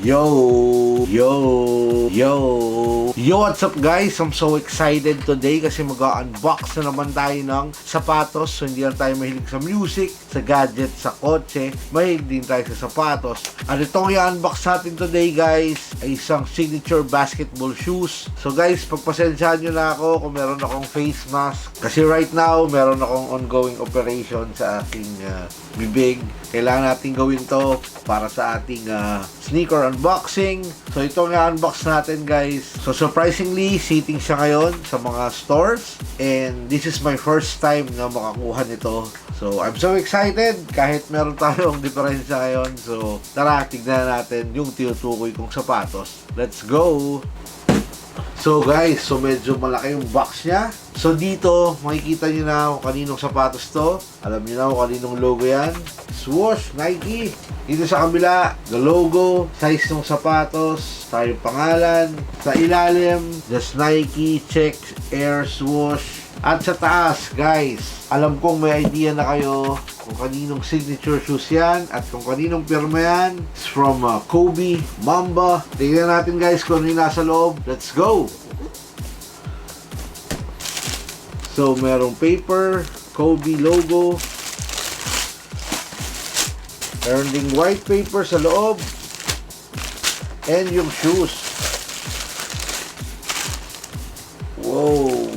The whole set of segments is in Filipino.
Yo! Yo! Yo! Yo! What's up guys? I'm so excited today kasi mag-unbox na naman tayo ng sapatos. So hindi lang tayo mahilig sa music, sa gadget, sa kotse. Mahilig din tayo sa sapatos. At itong i-unbox natin today guys ay isang signature basketball shoes. So guys, pagpasensyahan nyo na ako kung meron akong face mask. Kasi right now, meron akong ongoing operation sa aking bibig. Kailangan natin gawin to para sa ating sneaker unboxing. So ito nga unbox natin guys. So surprisingly, sitting siya ngayon sa mga stores. And this is my first time na makakuha nito. So I'm so excited kahit meron tayong diferensya ngayon. So tara, tignan natin yung tinutukoy kong sapatos. Let's go! So guys, so medyo malaki yung box niya. So dito, makikita nyo na kung kaninong sapatos to. Alam nyo na kung kaninong logo yan. Swoosh, Nike. Dito sa kabila, the logo, size ng sapatos, tayo pangalan. Sa ilalim, just Nike, check, Air, Swoosh. At sa taas, guys, alam kong may idea na kayo kung kaninong signature shoes yan at kung kaninong pirma yan. It's from Kobe, Mamba. Tingnan natin guys kung ano yung nasa loob. Let's go! So, merong paper, Kobe logo. Meron ding white paper sa loob. And yung shoes. Wow!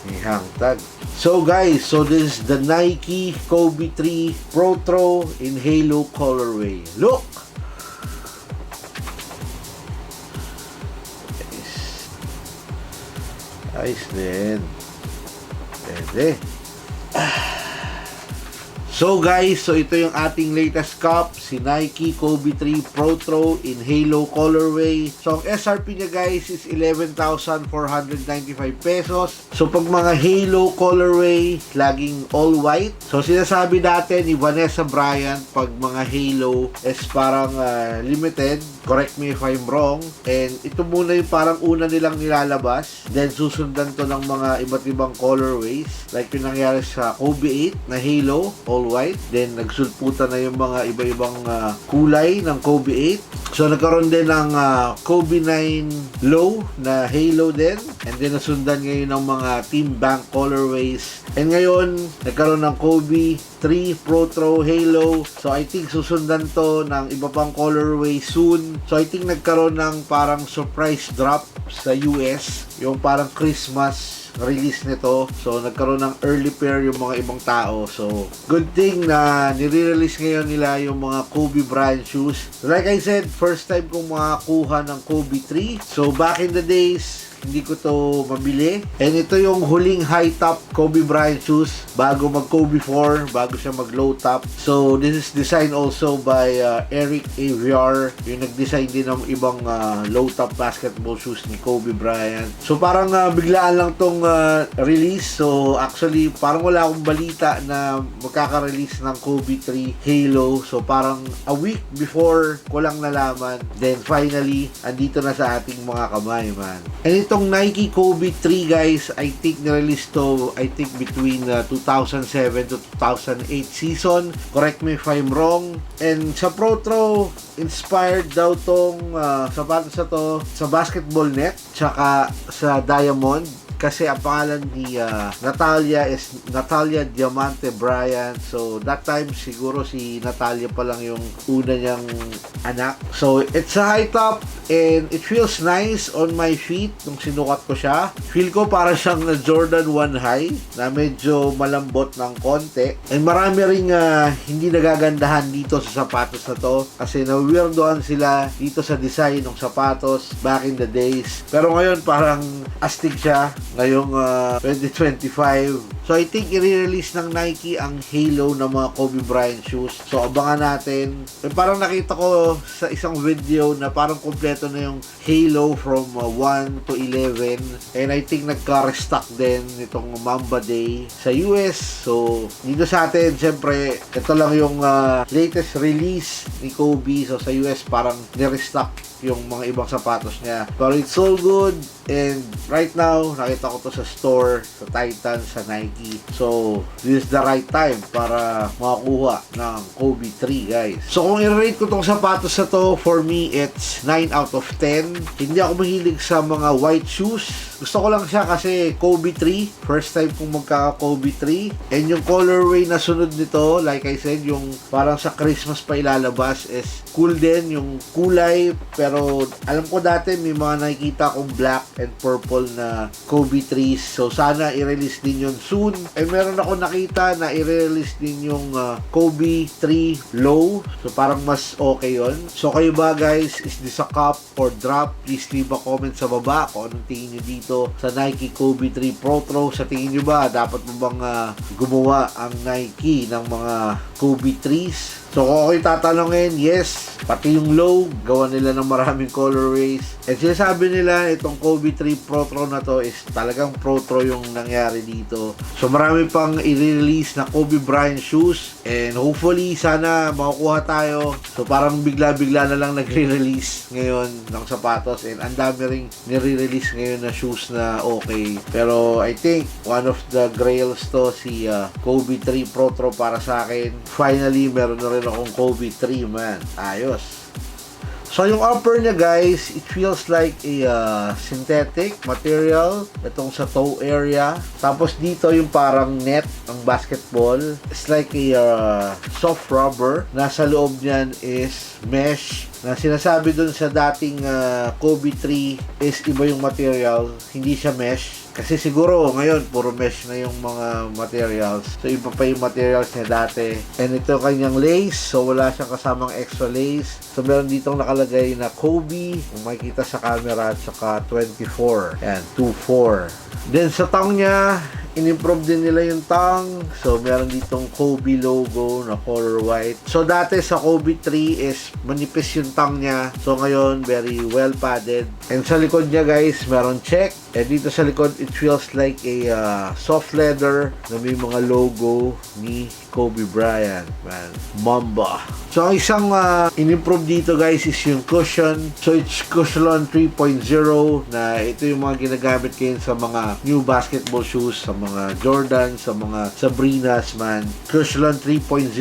May hangtag. So guys, so this is the Nike Kobe 3 Pro Throw in Halo colorway. Look! Nice din. Pwede. So guys, so ito yung ating latest cup, si Nike Kobe 3 Pro Throw in Halo colorway. So ang SRP niya guys is 11,495 pesos. So pag mga Halo colorway, laging all white. So sinasabi dati ni Vanessa Bryant, pag mga Halo is parang limited. Correct me if I'm wrong. And ito muna yung parang una nilang nilalabas. Then susundan to ng mga iba't ibang colorways. Like yung nangyari sa Kobe 8 na Halo, all white. Then nagsulputan na yung mga iba-ibang kulay ng Kobe 8. So nagkaroon din ng Kobe 9 Low na Halo din. And then nasundan ngayon ng mga Team Bank colorways. And ngayon, nagkaroon ng Kobe 3 Pro Throw Halo. So I think susundan to ng iba pang colorway soon. So I think nagkaroon ng parang surprise drop sa US. Yung parang Christmas release nito. So nagkaroon ng early pair yung mga ibang tao. So good thing na nire-release ngayon nila yung mga Kobe Bryant shoes. Like I said, first time kong makakuha ng Kobe 3. So back in the days, hindi ko to mabili. And ito yung huling high top Kobe Bryant shoes bago mag Kobe 4, bago siya mag low top. So this is designed also by Eric Aviar, yung nag-design din ng ibang low top basketball shoes ni Kobe Bryant. So parang biglaan lang tong release. So actually parang wala akong balita na magkaka-release ng Kobe 3 Halo. So parang a week before ko lang nalaman. Then finally andito na sa ating mga kamay, man. And itong Nike Kobe 3 guys, I think nirelease to, I think between 2007 to 2008 season. Correct me if I'm wrong. And sa Pro Throw, inspired daw tong sapatos na to sa basketball net, tsaka sa Diamond. Kasi ang pangalan ni Natalia is Natalia Diamante Bryant. So that time siguro si Natalia pa lang yung una niyang anak. So it's a high top and it feels nice on my feet nung sinukat ko siya. Feel ko para siyang Jordan 1 high na medyo malambot ng konti. And marami ring hindi nagagandahan dito sa sapatos na to kasi na-weirdoan sila dito sa design ng sapatos back in the days. Pero ngayon parang astig siya ngayong 2025. So I think i-release ng Nike ang Halo ng mga Kobe Bryant shoes. So abangan natin. Parang nakita ko sa isang video na parang kompleto na yung Halo from 1 to 11. And I think nagka-restock din nitong Mamba Day sa US. So dito sa atin, syempre, ito lang yung latest release ni Kobe. So sa US parang ni-restock yung mga ibang sapatos niya. Pero it's all good. And right now, nakita ko to sa store, sa Titan, sa Nike. Nike. So, this is the right time para makakuha ng Kobe 3, guys. So, kung i-rate ko tong sapatos na to, for me, it's 9 out of 10. Hindi ako mahilig sa mga white shoes. Gusto ko lang siya kasi Kobe 3. First time kong magkaka-Kobe 3. And yung colorway na sunod nito, like I said, yung parang sa Christmas pa ilalabas is cool din yung kulay. Pero alam ko dati may mga nakikita akong black and purple na Kobe 3s. So sana i-release din yun soon. Eh meron ako nakita na i-release din yung Kobe 3 low. So parang mas okay yun. So kayo ba guys, is this a cop or drop? Please leave a comment sa baba kung anong tingin nyo dito sa Nike Kobe 3 Pro Throw. Sa tingin nyo ba, dapat mo bang gumawa ang Nike ng mga Kobe 3s? So kung ako'y tatanungin, yes, pati yung low, gawa nila ng maraming colorways. At sinasabi nila, itong Kobe 3 Pro Throw na to is talagang Pro Throw yung nangyari dito. So marami pang i-release na Kobe Bryant shoes. And hopefully, sana makukuha tayo. So parang bigla-bigla na lang nagre-release ngayon ng sapatos. And ang dami ring nire-release ngayon na shoes na okay. Pero I think, one of the grails to, si Kobe 3 Pro Throw para sa akin. Finally, meron na rin akong Kobe 3, man. Ayos. So, yung upper niya, guys, it feels like a synthetic material. Itong sa toe area. Tapos dito, yung parang net ng basketball. It's like a soft rubber. Nasa loob niyan is mesh. Na sinasabi dun sa dating Kobe 3 is iba yung material. Hindi siya mesh. Kasi siguro ngayon puro mesh na yung mga materials. So iba pa yung materials niya dati. And ito kanyang lace. So wala siyang kasamang extra lace. So meron ditong nakalagay na Kobe. Kung makikita sa camera. At saka 24. Yan, 24. Then sa tongue niya, in-improve din nila yung tongue. So, meron ditong Kobe logo na color white. So, dati sa Kobe 3 is manipis yung tongue niya. So, ngayon, very well padded. And sa likod niya, guys, meron check. And dito sa likod, it feels like a soft leather na may mga logo ni Kobe Bryant. Man, Mamba. So, ang isang in-improve dito, guys, is yung cushion. So, it's Cushion 3.0 na ito yung mga ginagamit kayo sa mga new basketball shoes, sa mga Jordan, sa mga Sabrinas, man. Cushion 3.0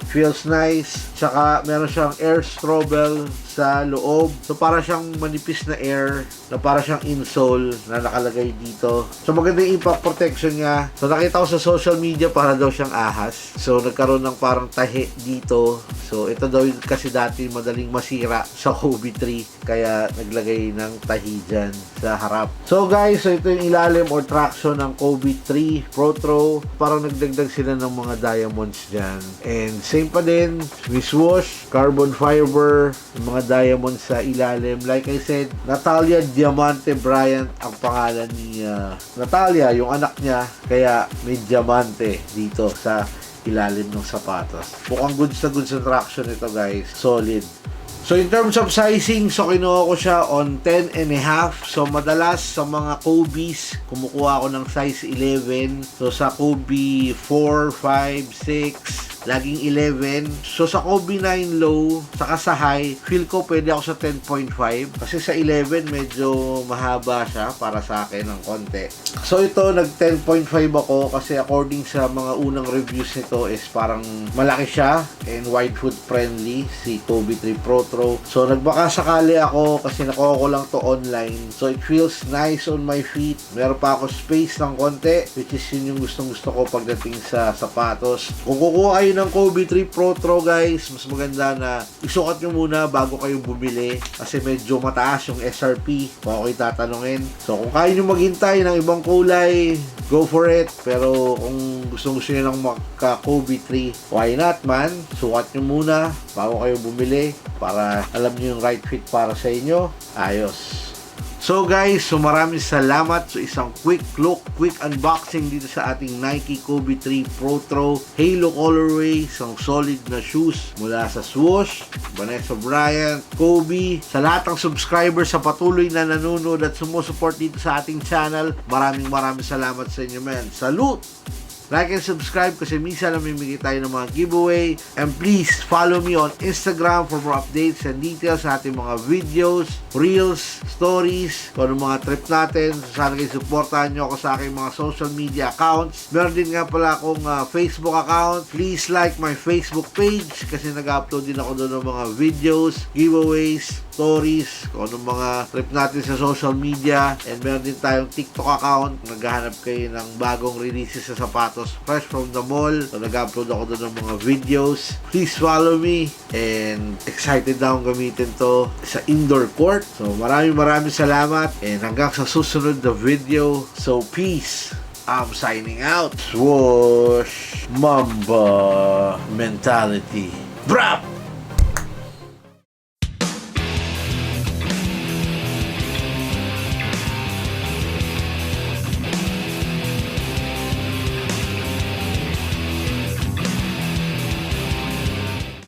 feels nice. Tsaka, meron siyang air strobel sa loob. So, para siyang manipis na air na para siyang insole na nakalagay dito. So, maganda yung impact protection niya. So, nakita ko sa social media para daw siyang ahas. So, nagkaroon ng parang tahi dito. So, ito daw yung kasi dati madaling masira sa Kobe 3. Kaya, naglagay ng tahi dyan sa harap. So, guys, so ito yung ilalim or traction ng Kobe 3 Pro Throw. Parang nagdagdag sila ng mga diamonds dyan. And, same pa din. May swoosh, carbon fiber, yung mga diamonds sa ilalim. Like I said, Natalia Diamante Bryant ang pangalan ni Natalia, yung anak niya. Kaya may diamante dito sa ilalim ng sapatos. Mukhang goods na goods ang traction nito, guys. Solid. So, in terms of sizing, so kinuha ko siya on 10.5. So, madalas sa mga Kobe's, kumukuha ako ng size 11. So, sa Kobe 4, 5, 6, laging 11. So, sa Kobe 9 low, saka sa high, feel ko pwede ako sa 10.5. Kasi sa 11, medyo mahaba siya para sa akin ng konti. So, ito, nag 10.5 ako kasi according sa mga unang reviews nito is parang malaki siya and wide foot friendly, si Kobe 3 Pro Throw. So, nagbaka sakali ako kasi nakuha ko lang to online. So, it feels nice on my feet. Meron pa ako space ng konti, which is yun yung gustong-gusto ko pagdating sa sapatos. Kung kukuha kayo ng Kobe 3 Pro Throw, guys, mas maganda na isukat nyo muna bago kayo bumili kasi medyo mataas yung SRP kung ako'y tatanungin. So, kung kaya nyo maghintay ng ibang kulay, go for it. Pero kung gusto nyo lang magka Kobe 3, why not, man? Sukat nyo muna bago kayo bumili para alam nyo yung right fit para sa inyo. Ayos. So guys, so maraming salamat sa isang quick look, quick unboxing dito sa ating Nike Kobe 3 Pro Throw Halo Colorway, isang solid na shoes mula sa Swoosh, Vanessa Bryant, Kobe. Sa lahat ng subscribers sa patuloy na nanonood at sumusuport dito sa ating channel, maraming salamat sa inyo, man. Salute! Like and subscribe kasi minsan namimigay tayo ng mga giveaway. And please follow me on Instagram for more updates and details sa ating mga videos, reels, stories, kung anong mga trip natin. So, sana kayo supportahan nyo ako sa aking mga social media accounts. Meron din nga pala akong Facebook account. Please like my Facebook page kasi nag-upload din ako doon ng mga videos, giveaways, stories, kung anong mga trip natin sa social media. And meron din tayong TikTok account. Naghahanap kayo ng bagong releases sa sapatos fresh from the mall. So nag-upload ako doon ng mga videos. Please follow me. And excited na akong gamitin to sa indoor court. So maraming salamat. And hanggang sa susunod na video. So peace. I'm signing out. Swoosh. Mamba mentality. Brap!